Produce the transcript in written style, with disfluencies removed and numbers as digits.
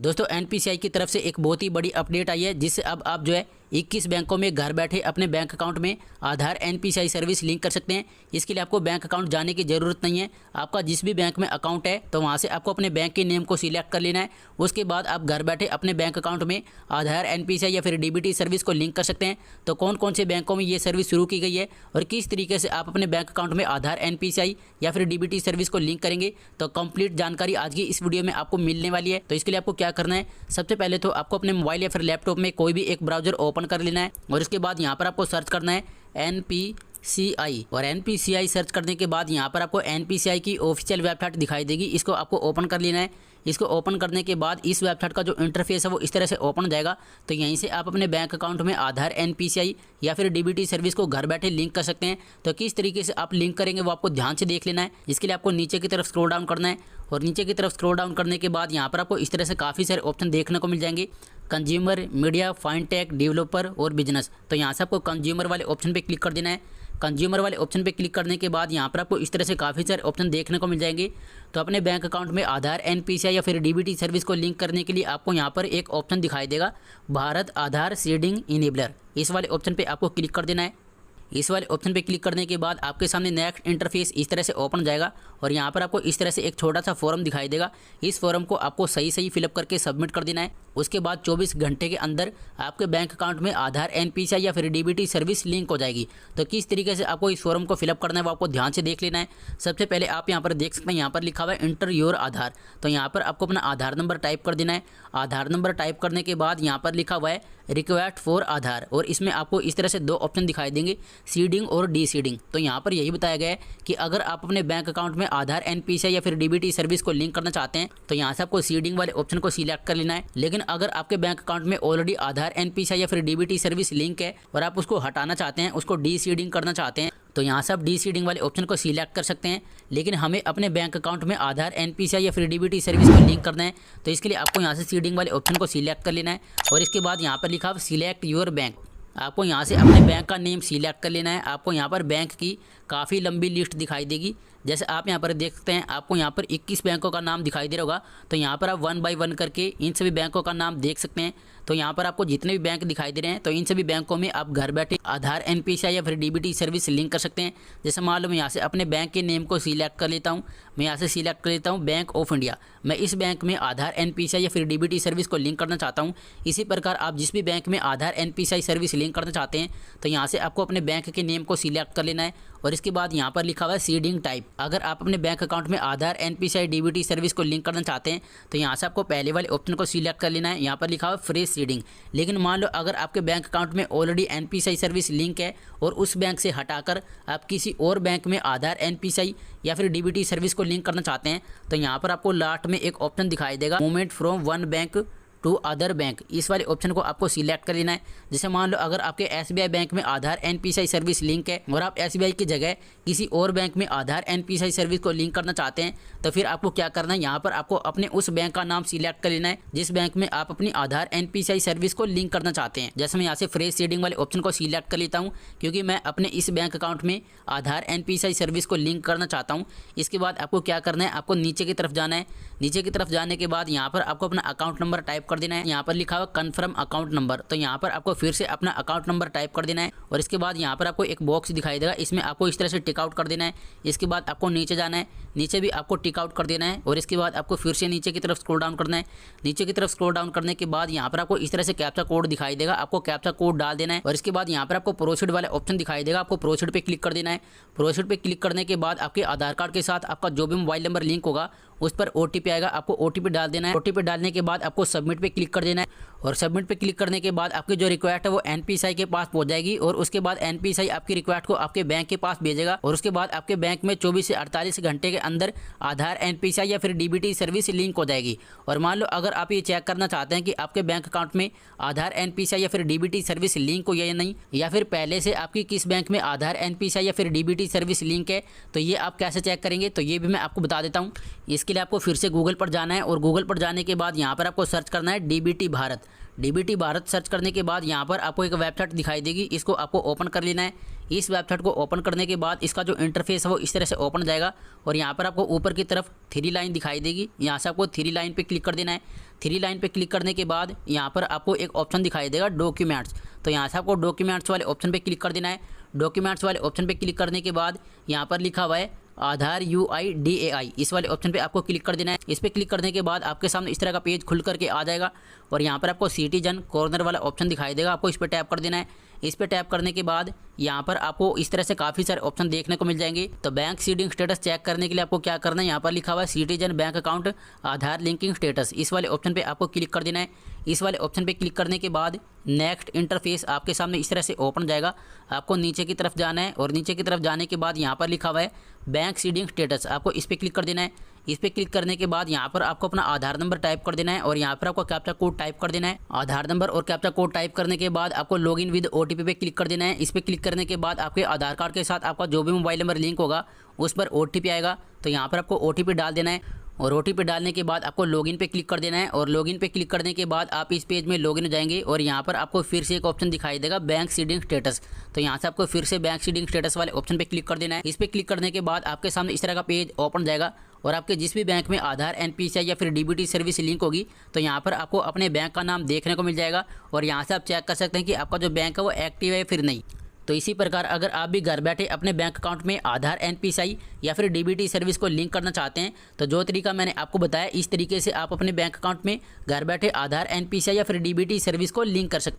दोस्तों एनपीसीआई की तरफ से एक बहुत ही बड़ी अपडेट आई है, जिससे अब आप जो है 21 बैंकों में घर बैठे अपने बैंक अकाउंट में आधार एनपीसीआई सर्विस लिंक कर सकते हैं। इसके लिए आपको बैंक अकाउंट जाने की ज़रूरत नहीं है। आपका जिस भी बैंक में अकाउंट है तो वहाँ से आपको अपने बैंक के नेम को सिलेक्ट कर लेना है। उसके बाद आप घर बैठे अपने बैंक अकाउंट में आधार एनपीसीआई या फिर डीबीटी सर्विस को लिंक कर सकते हैं। तो कौन कौन से बैंकों में ये सर्विस शुरू की गई है और किस तरीके से आप अपने बैंक अकाउंट में आधार एनपीसीआई या फिर डीबीटी सर्विस को लिंक करेंगे, तो कंप्लीट जानकारी आज की इस वीडियो में आपको मिलने वाली है। तो इसके लिए आपको क्या करना है, सबसे पहले तो आपको अपने मोबाइल या फिर लैपटॉप में कोई भी एक ब्राउजर ओपन कर लेना है और इसके बाद यहाँ पर आपको सर्च करना है एनपीसीआई। और एनपीसीआई सर्च करने के बाद यहाँ पर आपको एनपीसीआई की ऑफिशियल वेबसाइट दिखाई देगी। इसको आपको ओपन कर लेना है। इसको ओपन करने के बाद इस वेबसाइट का जो इंटरफेस है वो इस तरह से ओपन हो जाएगा। तो यहीं से आप अपने बैंक अकाउंट में आधार एनपीसीआई या फिर डीबीटी सर्विस को घर बैठे लिंक कर सकते हैं। तो किस तरीके से आप लिंक करेंगे वो आपको ध्यान से देख लेना है। इसके लिए आपको नीचे की तरफ स्क्रॉल डाउन करना है और नीचे की तरफ स्क्रॉल डाउन करने के बाद यहाँ पर आपको इस तरह से काफ़ी सारे ऑप्शन देखने को मिल जाएंगे, कंज्यूमर, मीडिया, फाइनटेक, डेवलपर और बिजनेस। तो यहाँ से आपको कंज्यूमर वाले ऑप्शन पे क्लिक कर देना है। कंज्यूमर वाले ऑप्शन पे क्लिक करने के बाद यहाँ पर आपको इस तरह से काफ़ी सारे ऑप्शन देखने को मिल जाएंगे। तो अपने बैंक अकाउंट में आधार एनपीसीआई या फिर डीबीटी सर्विस को लिंक करने के लिए आपको यहाँ पर एक ऑप्शन दिखाई देगा, भारत आधार सीडिंग इनेबलर। इस वाले ऑप्शन पे आपको क्लिक कर देना है। इस वाले ऑप्शन पे क्लिक करने के बाद आपके सामने नेक्स्ट इंटरफेस इस तरह से ओपन हो जाएगा और यहाँ पर आपको इस तरह से एक छोटा सा फॉर्म दिखाई देगा। इस फॉर्म को आपको सही फिलअप करके सबमिट कर देना है। उसके बाद 24 घंटे के अंदर आपके बैंक अकाउंट में आधार एनपीसीआई या फिर डीबीटी सर्विस लिंक हो जाएगी। तो किस तरीके से आपको इस फॉर्म को फिलअप करना है वो आपको ध्यान से देख लेना है। सबसे पहले आप यहाँ पर देख सकते हैं, यहाँ पर लिखा हुआ है इंटर योर आधार। तो यहाँ पर आपको अपना आधार नंबर टाइप कर देना है। आधार नंबर टाइप करने के बाद यहाँ पर लिखा हुआ है रिक्वेस्ट फॉर आधार और इसमें आपको इस तरह से दो ऑप्शन दिखाई देंगे, सीडिंग और डी सीडिंग। तो यहाँ पर यही बताया गया है कि अगर आप अपने बैंक अकाउंट में आधार एनपीसीआई या फिर डीबीटी सर्विस को लिंक करना चाहते हैं तो यहाँ से आपको सीडिंग वाले ऑप्शन को सिलेक्ट कर लेना है। लेकिन अगर आपके बैंक अकाउंट में ऑलरेडी आधार एनपीसीआई या फिर डीबीटी सर्विस लिंक है और आप उसको हटाना चाहते हैं, उसको डी सीडिंग करना चाहते हैं, तो यहाँ से आप डी सीडिंग वाले ऑप्शन को सिलेक्ट कर सकते हैं। लेकिन हमें अपने बैंक अकाउंट में आधार एनपीसीआई या फिर डीबीटी सर्विस को लिंक करना है, तो इसके लिए आपको यहाँ से सीडिंग वाले ऑप्शन को सिलेक्ट कर लेना है और इसके बाद यहाँ पर लिखा हुआ सिलेक्ट योर बैंक। आपको यहाँ से अपने बैंक का नेम सिलेक्ट कर लेना है। आपको यहाँ पर बैंक की काफ़ी लंबी लिस्ट दिखाई देगी। जैसे आप यहाँ पर देख सकते हैं, आपको यहाँ पर 21 बैंकों का नाम दिखाई दे रहा होगा। तो यहाँ पर आप 1 बाय 1 करके इन सभी बैंकों का नाम देख सकते हैं। तो यहाँ पर आपको जितने भी बैंक दिखाई दे रहे हैं तो इन सभी बैंकों में आप घर बैठे आधार एनपीसीआई या फिर डीबीटी सर्विस लिंक कर सकते हैं। जैसे मान लो मैं यहाँ से अपने बैंक के नेम को सिलेक्ट कर लेता हूँ। मैं यहाँ से सिलेक्ट कर लेता हूँ बैंक ऑफ इंडिया। मैं इस बैंक में आधार एनपीसीआई या फिर डीबीटी सर्विस को लिंक करना चाहता हूँ। इसी प्रकार आप जिस भी बैंक में आधार एनपीसीआई सर्विस लिंक करना चाहते हैं तो यहाँ से आपको अपने बैंक के नेम को सिलेक्ट कर लेना है और इसके बाद यहाँ पर लिखा हुआ है सीडिंग टाइप। अगर आप अपने बैंक अकाउंट में आधार एनपीसीआई डीबीटी सर्विस को लिंक करना चाहते हैं तो यहाँ से आपको पहले वाले ऑप्शन को सिलेक्ट कर लेना है। यहाँ पर लिखा हुआ है फ्रेश सीडिंग। लेकिन मान लो अगर आपके बैंक अकाउंट में ऑलरेडी एनपीसीआई सर्विस लिंक है और उस बैंक से हटाकर आप किसी और बैंक में आधार एनपीसीआई या फिर डीबीटी सर्विस को लिंक करना चाहते हैं तो यहाँ पर आपको लास्ट में एक ऑप्शन दिखाई देगा, movement from one bank to other bank. इस वाले ऑप्शन को आपको सिलेक्ट कर लेना है। जैसे मान लो अगर आपके एसबीआई बैंक में आधार एनपीसीआई सर्विस लिंक है और आप एसबीआई की जगह किसी और बैंक में आधार एनपीसीआई सर्विस को लिंक करना चाहते हैं तो फिर आपको क्या करना है, यहाँ पर आपको अपने उस बैंक का नाम सिलेक्ट कर लेना है जिस बैंक में आप अपनी आधार एनपीसीआई सर्विस को लिंक करना चाहते हैं। जैसे मैं यहाँ से फ्रेश सीडिंग वाले ऑप्शन को सिलेक्ट कर लेता हूँ क्योंकि मैं अपने इस बैंक अकाउंट में आधार एनपीसीआई सर्विस को लिंक करना चाहता हूँ। इसके बाद आपको क्या करना है, आपको नीचे की तरफ जाना है। नीचे की तरफ जाने के बाद यहाँ पर आपको अपना अकाउंट नंबर टाइप कर देना है। यहाँ पर लिखा हुआ कन्फर्म अकाउंट नंबर। तो यहाँ पर आपको फिर से अपना अकाउंट नंबर टाइप कर देना है और इसके बाद यहाँ पर आपको एक बॉक्स दिखाई देगा, इसमें आपको इस तरह से टिक आउट कर देना है। इसके बाद आपको नीचे जाना है, नीचे भी आपको टिक आउट कर देना है और इसके बाद आपको फिर से नीचे की तरफ स्क्रॉल डाउन करना है। नीचे की तरफ स्क्रॉल डाउन करने के बाद यहाँ पर आपको इस तरह से कैप्चा कोड दिखाई देगा, आपको कैप्चा कोड डाल देना है और इसके बाद यहाँ पर आपको प्रोसीड वाला ऑप्शन दिखाई देगा, आपको प्रोसीड पे क्लिक कर देना है। प्रोसीड पे क्लिक करने के बाद आपके आधार कार्ड के साथ आपका जो भी मोबाइल नंबर लिंक होगा उस पर ओटीपी आएगा, आपको ओटीपी डाल देना है। ओटीपी डालने के बाद आपको सबमिट पे क्लिक कर देना है और सबमिट पे क्लिक करने के बाद आपकी जो रिक्वेस्ट है वो एनपीसीआई के पास पहुंच जाएगी और उसके बाद एनपीसीआई आपकी रिक्वेस्ट को आपके बैंक के पास भेजेगा और उसके बाद आपके बैंक में 24 से 48 घंटे के अंदर आधार एनपीसीआई या फिर डीबीटी सर्विस लिंक हो जाएगी। और मान लो अगर आप ये चेक करना चाहते हैं कि आपके बैंक अकाउंट में आधार एनपीसीआई या फिर डीबीटी सर्विस लिंक हो या नहीं, या फिर पहले से आपकी किस बैंक में आधार एनपीसीआई या फिर डीबीटी सर्विस लिंक है, तो ये आप कैसे चेक करेंगे तो ये भी मैं आपको बता देता हूँ। इसके इसके लिए आपको फिर से गूगल पर जाना है और गूगल पर जाने के बाद यहाँ पर आपको सर्च करना है DBT Bharat. DBT Bharat search करने के बाद यहाँ पर आपको एक वेबसाइट दिखाई देगी, इसको आपको ओपन कर लेना है। इस वेबसाइट को ओपन करने के बाद इसका जो इंटरफेस है वो इस तरह से ओपन जाएगा और यहाँ पर आपको ऊपर की तरफ 3 लाइन दिखाई देगी। यहाँ से आपको 3 लाइन पे क्लिक कर देना है। 3 लाइन पे क्लिक करने के बाद यहाँ पर आपको एक ऑप्शन दिखाई देगा डॉक्यूमेंट्स, तो यहाँ से आपको डॉक्यूमेंट्स वाले ऑप्शन पे क्लिक कर देना है। डॉक्यूमेंट्स वाले ऑप्शन पे क्लिक करने के बाद यहाँ पर लिखा हुआ है आधार UIDAI, इस वाले ऑप्शन पे आपको क्लिक कर देना है। इस पर क्लिक करने के बाद आपके सामने इस तरह का पेज खुल करके आ जाएगा और यहाँ पर आपको सिटीजन कॉर्नर वाला ऑप्शन दिखाई देगा, आपको इस पर टैप कर देना है। इस पर टैप करने के बाद यहाँ पर आपको इस तरह से काफ़ी सारे ऑप्शन देखने को मिल जाएंगे। तो बैंक सीडिंग स्टेटस चेक करने के लिए आपको क्या करना है, यहाँ पर लिखा हुआ है सिटीजन बैंक अकाउंट आधार लिंकिंग स्टेटस, इस वाले ऑप्शन पे आपको क्लिक कर देना है। इस वाले ऑप्शन पे क्लिक करने के बाद नेक्स्ट इंटरफेस आपके सामने इस तरह से ओपन जाएगा। आपको नीचे की तरफ जाना है और नीचे की तरफ जाने के बाद यहाँ पर लिखा हुआ है बैंक सीडिंग स्टेटस, आपको इस पर क्लिक कर देना है। इस पर क्लिक करने के बाद यहाँ पर आपको अपना आधार नंबर टाइप कर देना है और यहाँ पर आपको कैप्चा कोड टाइप कर देना है। आधार नंबर और कैप्चा कोड टाइप करने के बाद आपको लॉगिन विद OTP पे क्लिक कर देना है। इस पर क्लिक करने के बाद आपके आधार कार्ड के साथ आपका जो भी मोबाइल नंबर लिंक होगा उस पर OTP आएगा, तो यहाँ पर आपको OTP डाल देना है और OTP डालने के बाद आपको लॉगिन पे क्लिक कर देना है और लॉगिन पे क्लिक करने के बाद आप इस पेज में लॉगिन हो जाएंगे और यहाँ पर आपको फिर से एक ऑप्शन दिखाई देगा बैंक सीडिंग स्टेटस, तो यहाँ से आपको फिर से बैंक सीडिंग स्टेटस वाले ऑप्शन पे क्लिक कर देना है। इस पे क्लिक करने के बाद आपके सामने इस तरह का पेज ओपन जाएगा और आपके जिस भी बैंक में आधार NPCI या फिर DBT सर्विस लिंक होगी तो यहाँ पर आपको अपने बैंक का नाम देखने को मिल जाएगा और यहाँ से आप चेक कर सकते हैं कि आपका जो बैंक है वो एक्टिव है फिर नहीं। तो इसी प्रकार अगर आप भी घर बैठे अपने बैंक अकाउंट में आधार NPCI या फिर DBT सर्विस को लिंक करना चाहते हैं तो जो तरीका मैंने आपको बताया इस तरीके से आप अपने बैंक अकाउंट में घर बैठे आधार NPCI या फिर DBT सर्विस को लिंक कर सकते हैं।